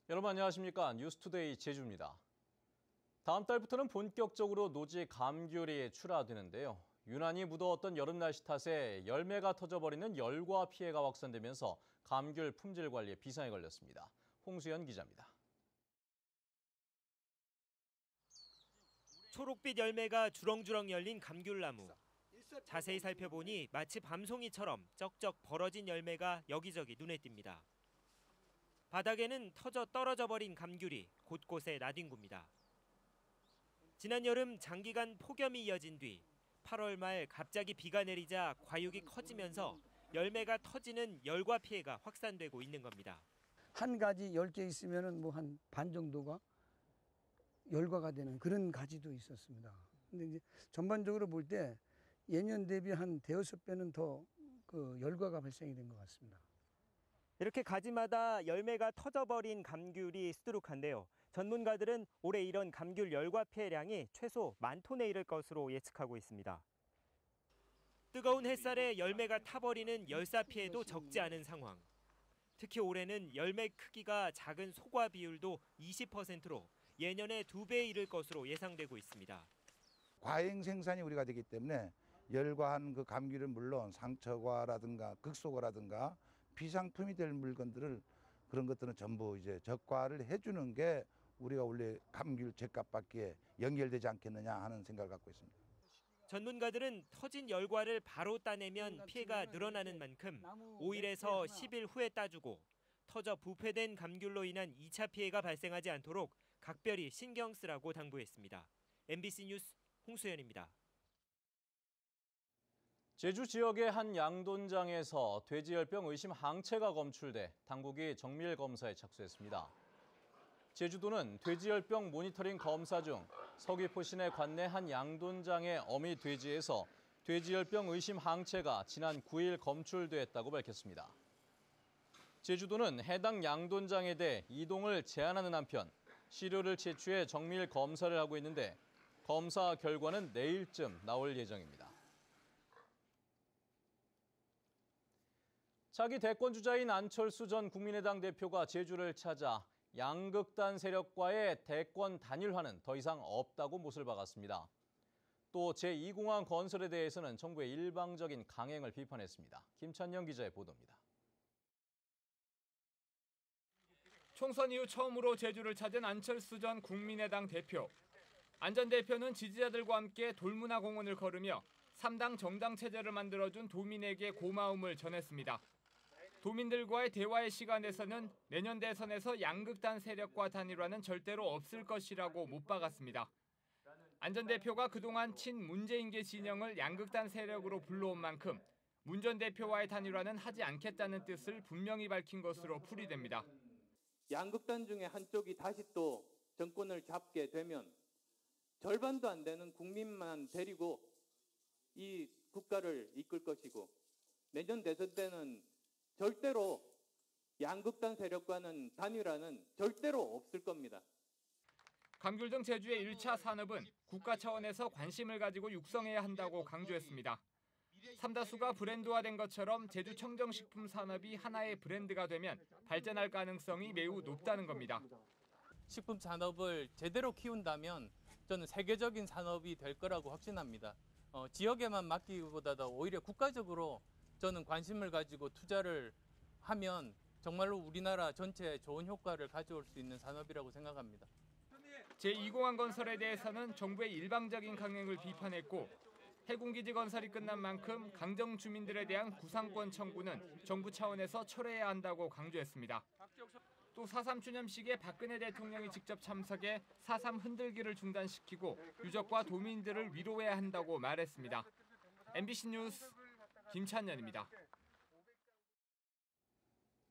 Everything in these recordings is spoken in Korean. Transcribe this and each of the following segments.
여러분 안녕하십니까? 뉴스투데이 제주입니다. 다음 달부터는 본격적으로 노지 감귤이 출하되는데요. 유난히 무더웠던 여름 날씨 탓에 열매가 터져버리는 열과 피해가 확산되면서 감귤 품질 관리에 비상이 걸렸습니다. 홍수연 기자입니다. 초록빛 열매가 주렁주렁 열린 감귤나무. 자세히 살펴보니 마치 밤송이처럼 쩍쩍 벌어진 열매가 여기저기 눈에 띕니다. 바닥에는 터져 떨어져 버린 감귤이 곳곳에 나뒹굽니다. 지난 여름 장기간 폭염이 이어진 뒤 8월 말 갑자기 비가 내리자 과육이 커지면서 열매가 터지는 열과 피해가 확산되고 있는 겁니다. 한 가지 10개 있으면은 뭐 한 반 정도가 열과가 되는 그런 가지도 있었습니다. 근데 이제 전반적으로 볼 때 예년 대비 한 대여섯 배는 더 그 열과가 발생이 된 것 같습니다. 이렇게 가지마다 열매가 터져버린 감귤이 수두룩한데요. 전문가들은 올해 이런 감귤 열과 피해량이 최소 10,000톤에 이를 것으로 예측하고 있습니다. 뜨거운 햇살에 열매가 타버리는 열사 피해도 적지 않은 상황. 특히 올해는 열매 크기가 작은 소과 비율도 20%로 예년의 2배에 이를 것으로 예상되고 있습니다. 과잉 생산이 우리가 되기 때문에 열과한 그 감귤은 물론 상처과라든가 극소과라든가 비상품이 될 물건들을 그런 것들은 전부 이제 적과를 해주는 게 우리가 원래 감귤 죗값 받기에 연결되지 않겠느냐 하는 생각을 갖고 있습니다. 전문가들은 터진 열과를 바로 따내면 피해가 늘어나는 만큼 5일에서 10일 후에 따주고 터져 부패된 감귤로 인한 2차 피해가 발생하지 않도록 각별히 신경 쓰라고 당부했습니다. MBC 뉴스 홍수연입니다. 제주 지역의 한 양돈장에서 돼지열병 의심 항체가 검출돼 당국이 정밀 검사에 착수했습니다. 제주도는 돼지열병 모니터링 검사 중 서귀포 시내 관내 한 양돈장의 어미 돼지에서 돼지열병 의심 항체가 지난 9일 검출됐다고 밝혔습니다. 제주도는 해당 양돈장에 대해 이동을 제한하는 한편 시료를 채취해 정밀 검사를 하고 있는데 검사 결과는 내일쯤 나올 예정입니다. 차기 대권주자인 안철수 전 국민의당 대표가 제주를 찾아 양극단 세력과의 대권 단일화는 더 이상 없다고 못을 박았습니다. 또 제2공항 건설에 대해서는 정부의 일방적인 강행을 비판했습니다. 김찬영 기자의 보도입니다. 총선 이후 처음으로 제주를 찾은 안철수 전 국민의당 대표. 안 전 대표는 지지자들과 함께 돌문화 공원을 걸으며 3당 정당 체제를 만들어준 도민에게 고마움을 전했습니다. 도민들과의 대화의 시간에서는 내년 대선에서 양극단 세력과 단일화는 절대로 없을 것이라고 못 박았습니다. 안 전 대표가 그동안 친문재인계 진영을 양극단 세력으로 불러온 만큼 문 전 대표와의 단일화는 하지 않겠다는 뜻을 분명히 밝힌 것으로 풀이됩니다. 양극단 중에 한쪽이 다시 또 정권을 잡게 되면 절반도 안 되는 국민만 데리고 이 국가를 이끌 것이고 내년 대선 때는 절대로 양극단 세력과는 단일화는 절대로 없을 겁니다. 감귤 등 제주의 1차 산업은 국가 차원에서 관심을 가지고 육성해야 한다고 강조했습니다. 삼다수가 브랜드화된 것처럼 제주 청정식품 산업이 하나의 브랜드가 되면 발전할 가능성이 매우 높다는 겁니다. 식품 산업을 제대로 키운다면 저는 세계적인 산업이 될 거라고 확신합니다. 지역에만 맡기기보다도 오히려 국가적으로 저는 관심을 가지고 투자를 하면 정말로 우리나라 전체에 좋은 효과를 가져올 수 있는 산업이라고 생각합니다. 제2공항 건설에 대해서는 정부의 일방적인 강행을 비판했고 해군기지 건설이 끝난 만큼 강정 주민들에 대한 구상권 청구는 정부 차원에서 철회해야 한다고 강조했습니다. 또 4.3 추념식에 박근혜 대통령이 직접 참석해 4.3 흔들기를 중단시키고 유족과 도민들을 위로해야 한다고 말했습니다. MBC 뉴스 김찬현입니다.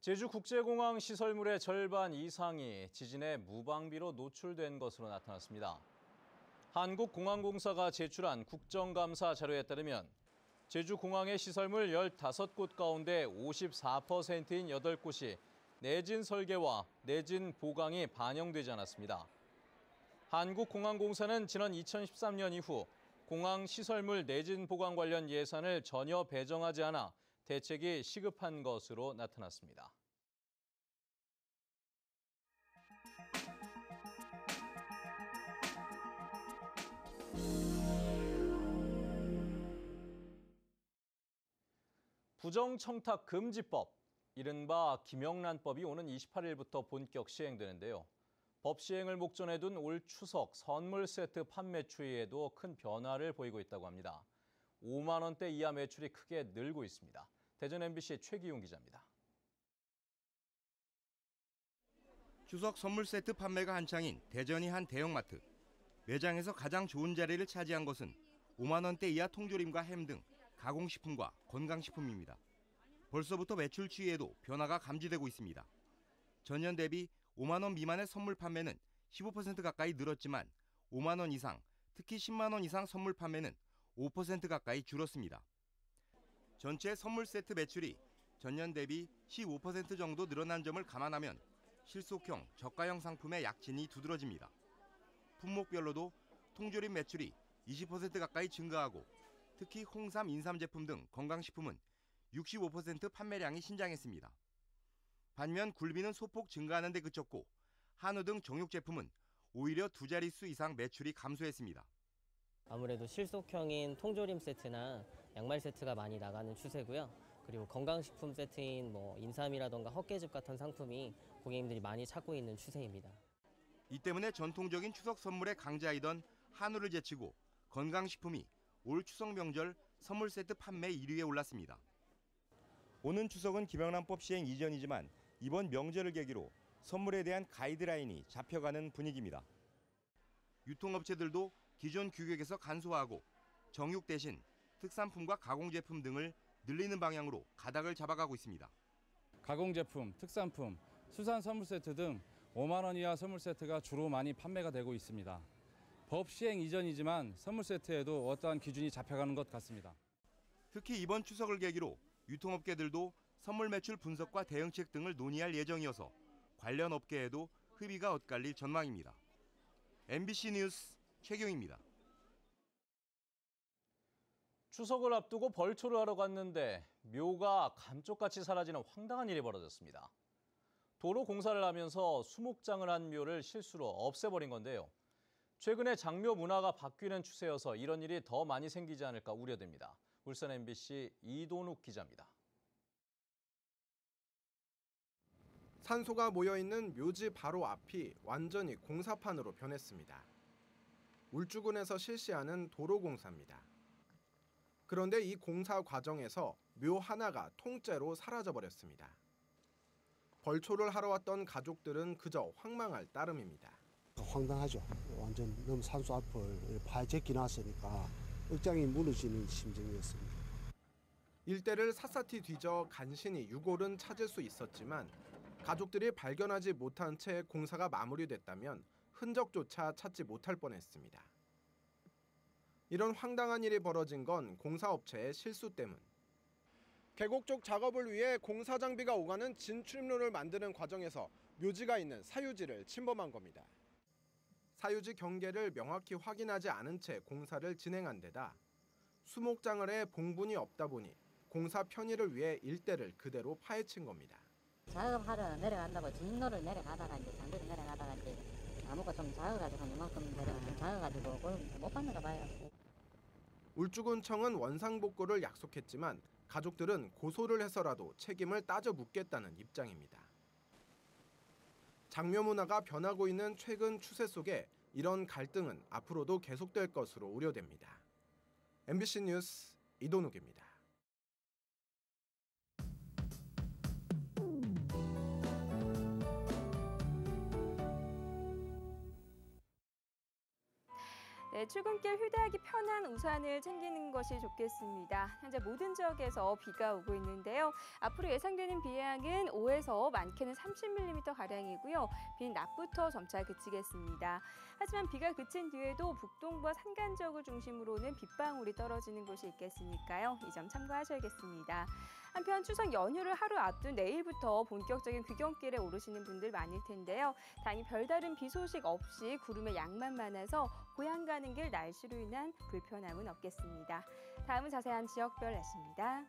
제주국제공항 시설물의 절반 이상이 지진에 무방비로 노출된 것으로 나타났습니다. 한국공항공사가 제출한 국정감사 자료에 따르면 제주공항의 시설물 15곳 가운데 54%인 8곳이 내진 설계와 내진 보강이 반영되지 않았습니다. 한국공항공사는 지난 2013년 이후 공항 시설물 내진 보강 관련 예산을 전혀 배정하지 않아 대책이 시급한 것으로 나타났습니다. 부정청탁 금지법, 이른바 김영란법이 오는 28일부터 본격 시행되는데요. 법 시행을 목전에 둔 올 추석 선물 세트 판매 추이에도 큰 변화를 보이고 있다고 합니다. 5만 원대 이하 매출이 크게 늘고 있습니다. 대전 MBC 최기용 기자입니다. 추석 선물 세트 판매가 한창인 대전의 한 대형마트. 매장에서 가장 좋은 자리를 차지한 것은 5만 원대 이하 통조림과 햄 등 가공식품과 건강식품입니다. 벌써부터 매출 추이에도 변화가 감지되고 있습니다. 전년 대비 5만 원 미만의 선물 판매는 15% 가까이 늘었지만 5만 원 이상, 특히 10만 원 이상 선물 판매는 5% 가까이 줄었습니다. 전체 선물 세트 매출이 전년 대비 15% 정도 늘어난 점을 감안하면 실속형, 저가형 상품의 약진이 두드러집니다. 품목별로도 통조림 매출이 20% 가까이 증가하고 특히 홍삼, 인삼 제품 등 건강식품은 65% 판매량이 신장했습니다. 반면 굴비는 소폭 증가하는 데 그쳤고 한우 등 정육 제품은 오히려 두 자릿수 이상 매출이 감소했습니다. 아무래도 실속형인 통조림 세트나 양말 세트가 많이 나가는 추세고요. 그리고 건강식품 세트인 인삼이라던가 헛개즙 같은 상품이 고객님들이 많이 찾고 있는 추세입니다. 이 때문에 전통적인 추석 선물의 강자이던 한우를 제치고 건강식품이 올 추석 명절 선물 세트 판매 1위에 올랐습니다. 오는 추석은 김영란법 시행 이전이지만 이번 명절을 계기로 선물에 대한 가이드라인이 잡혀가는 분위기입니다. 유통업체들도 기존 규격에서 간소화하고 정육 대신 특산품과 가공제품 등을 늘리는 방향으로 가닥을 잡아가고 있습니다. 가공제품, 특산품, 수산 선물 세트 등 5만 원 이하 선물 세트가 주로 많이 판매가 되고 있습니다. 법 시행 이전이지만 선물 세트에도 어떠한 기준이 잡혀가는 것 같습니다. 특히 이번 추석을 계기로 유통업계들도 선물 매출 분석과 대응책 등을 논의할 예정이어서 관련 업계에도 흡의가 엇갈릴 전망입니다. MBC 뉴스 최경입니다. 추석을 앞두고 벌초를 하러 갔는데 묘가 감쪽같이 사라지는 황당한 일이 벌어졌습니다. 도로 공사를 하면서 수목장을 한 묘를 실수로 없애버린 건데요. 최근에 장묘 문화가 바뀌는 추세여서 이런 일이 더 많이 생기지 않을까 우려됩니다. 울산 MBC 이돈욱 기자입니다. 산소가 모여있는 묘지 바로 앞이 완전히 공사판으로 변했습니다. 울주군에서 실시하는 도로공사입니다. 그런데 이 공사 과정에서 묘 하나가 통째로 사라져버렸습니다. 벌초를 하러 왔던 가족들은 그저 황망할 따름입니다. 황당하죠. 완전 너무 산소 앞을 파헤제끼 놨으니까 억장이 무너지는 심정이었습니다. 일대를 샅샅이 뒤져 간신히 유골은 찾을 수 있었지만 가족들이 발견하지 못한 채 공사가 마무리됐다면 흔적조차 찾지 못할 뻔했습니다. 이런 황당한 일이 벌어진 건 공사업체의 실수 때문. 계곡 쪽 작업을 위해 공사 장비가 오가는 진출입로를 만드는 과정에서 묘지가 있는 사유지를 침범한 겁니다. 사유지 경계를 명확히 확인하지 않은 채 공사를 진행한 데다 수목장을 해 봉분이 없다 보니 공사 편의를 위해 일대를 그대로 파헤친 겁니다. 작업하러 내려간다고 진로를 내려가다가 이제 장비를 내려가다가 이제 나무가 좀 작아가지고 이만큼 작아가지고 그걸 못 봤는가 봐요. 울주군청은 원상복구를 약속했지만 가족들은 고소를 해서라도 책임을 따져 묻겠다는 입장입니다. 장묘 문화가 변하고 있는 최근 추세 속에 이런 갈등은 앞으로도 계속될 것으로 우려됩니다. MBC 뉴스 이돈욱입니다. 네, 출근길 휴대하기 편한 우산을 챙기는 것이 좋겠습니다. 현재 모든 지역에서 비가 오고 있는데요. 앞으로 예상되는 비의 양은 5에서 많게는 30mm가량이고요. 비는 낮부터 점차 그치겠습니다. 하지만 비가 그친 뒤에도 북동부와 산간 지역을 중심으로는 빗방울이 떨어지는 곳이 있겠으니까요. 이 점 참고하셔야겠습니다. 한편 추석 연휴를 하루 앞둔 내일부터 본격적인 귀경길에 오르시는 분들 많을 텐데요. 다행히 별다른 비 소식 없이 구름의 양만 많아서 고향 가는 길 날씨로 인한 불편함은 없겠습니다. 다음은 자세한 지역별 날씨입니다.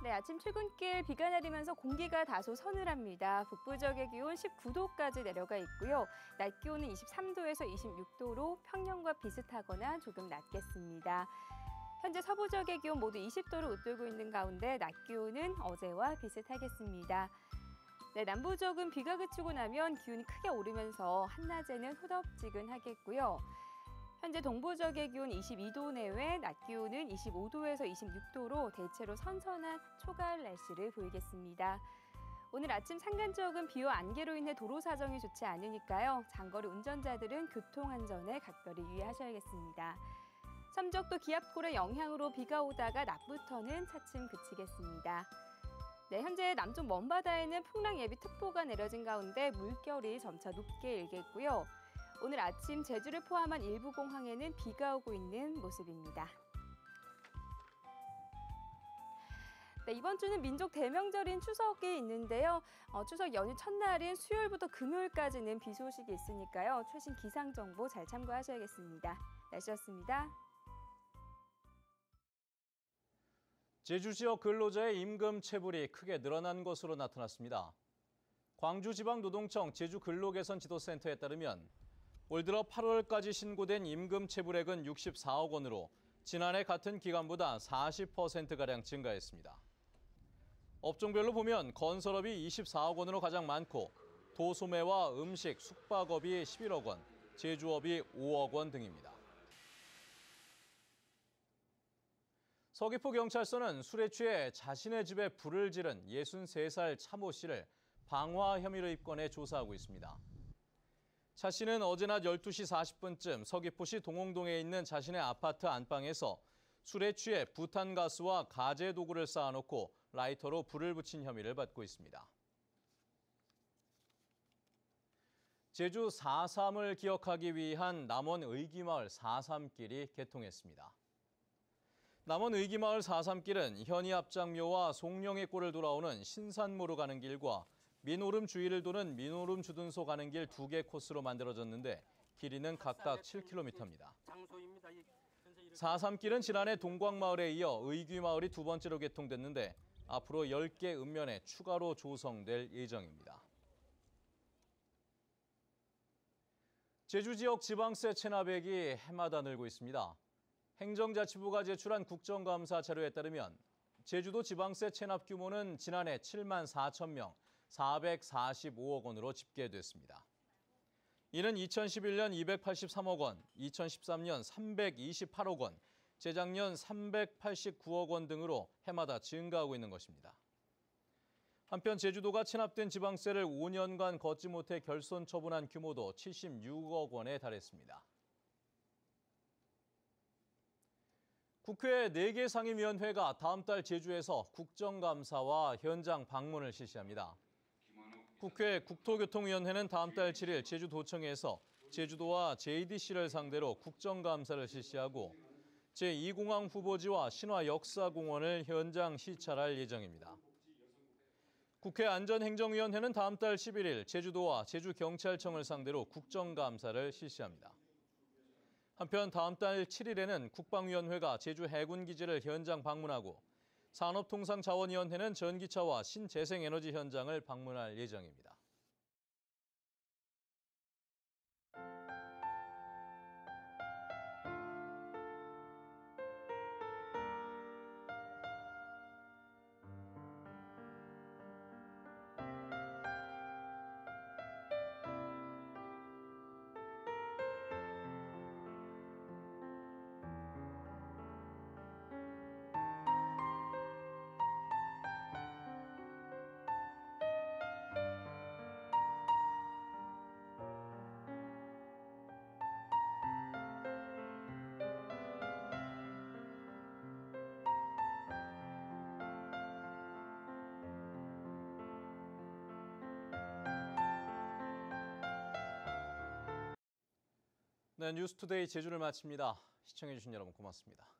네, 아침 출근길 비가 내리면서 공기가 다소 서늘합니다. 북부 지역의 기온 19도까지 내려가 있고요. 낮 기온은 23도에서 26도로 평년과 비슷하거나 조금 낮겠습니다. 현재 서부 지역의 기온 모두 20도를 웃돌고 있는 가운데 낮 기온은 어제와 비슷하겠습니다. 네, 남부 지역은 비가 그치고 나면 기온이 크게 오르면서 한낮에는 후덥지근하겠고요. 현재 동부 지역의 기온 22도 내외, 낮 기온은 25도에서 26도로 대체로 선선한 초가을 날씨를 보이겠습니다. 오늘 아침 산간 지역은 비와 안개로 인해 도로 사정이 좋지 않으니까요. 장거리 운전자들은 교통 안전에 각별히 유의하셔야겠습니다. 삼척도 기압골의 영향으로 비가 오다가 낮부터는 차츰 그치겠습니다. 네, 현재 남쪽 먼바다에는 풍랑 예비 특보가 내려진 가운데 물결이 점차 높게 일겠고요. 오늘 아침 제주를 포함한 일부 공항에는 비가 오고 있는 모습입니다. 네, 이번 주는 민족 대명절인 추석이 있는데요. 추석 연휴 첫날인 수요일부터 금요일까지는 비 소식이 있으니까요. 최신 기상 정보 잘 참고하셔야겠습니다. 날씨였습니다. 제주 지역 근로자의 임금 체불이 크게 늘어난 것으로 나타났습니다. 광주지방노동청 제주근로개선지도센터에 따르면 올 들어 8월까지 신고된 임금 체불액은 64억 원으로 지난해 같은 기간보다 40%가량 증가했습니다. 업종별로 보면 건설업이 24억 원으로 가장 많고 도소매와 음식, 숙박업이 11억 원, 제주업이 5억 원 등입니다. 서귀포경찰서는 술에 취해 자신의 집에 불을 지른 63살 차모 씨를 방화 혐의로 입건해 조사하고 있습니다. 차 씨는 어제 낮 12시 40분쯤 서귀포시 동홍동에 있는 자신의 아파트 안방에서 술에 취해 부탄가스와 가재 도구를 쌓아놓고 라이터로 불을 붙인 혐의를 받고 있습니다. 제주 4.3을 기억하기 위한 남원 의기마을 4.3길이 개통했습니다. 남원 의기마을 4.3길은 현이 앞장묘와 송령의 꼴을 돌아오는 신산모로 가는 길과 민오름 주위를 도는 민오름 주둔소 가는 길 2개 코스로 만들어졌는데 길이는 각각 7km입니다. 4.3길은 지난해 동광마을에 이어 의귀마을이 두 번째로 개통됐는데 앞으로 10개 읍면에 추가로 조성될 예정입니다. 제주 지역 지방세 체납액이 해마다 늘고 있습니다. 행정자치부가 제출한 국정감사 자료에 따르면 제주도 지방세 체납 규모는 지난해 7만 4천 명, 445억 원으로 집계됐습니다. 이는 2011년 283억 원, 2013년 328억 원, 재작년 389억 원 등으로 해마다 증가하고 있는 것입니다. 한편 제주도가 체납된 지방세를 5년간 걷지 못해 결손 처분한 규모도 76억 원에 달했습니다. 국회 4개 상임위원회가 다음 달 제주에서 국정감사와 현장 방문을 실시합니다. 국회 국토교통위원회는 다음 달 7일 제주도청에서 제주도와 JDC를 상대로 국정감사를 실시하고 제2공항 후보지와 신화역사공원을 현장 시찰할 예정입니다. 국회 안전행정위원회는 다음 달 11일 제주도와 제주경찰청을 상대로 국정감사를 실시합니다. 한편 다음 달 7일에는 국방위원회가 제주 해군기지를 현장 방문하고 산업통상자원위원회는 전기차와 신재생에너지 현장을 방문할 예정입니다. 네, 뉴스투데이 제주를 마칩니다. 시청해주신 여러분 고맙습니다.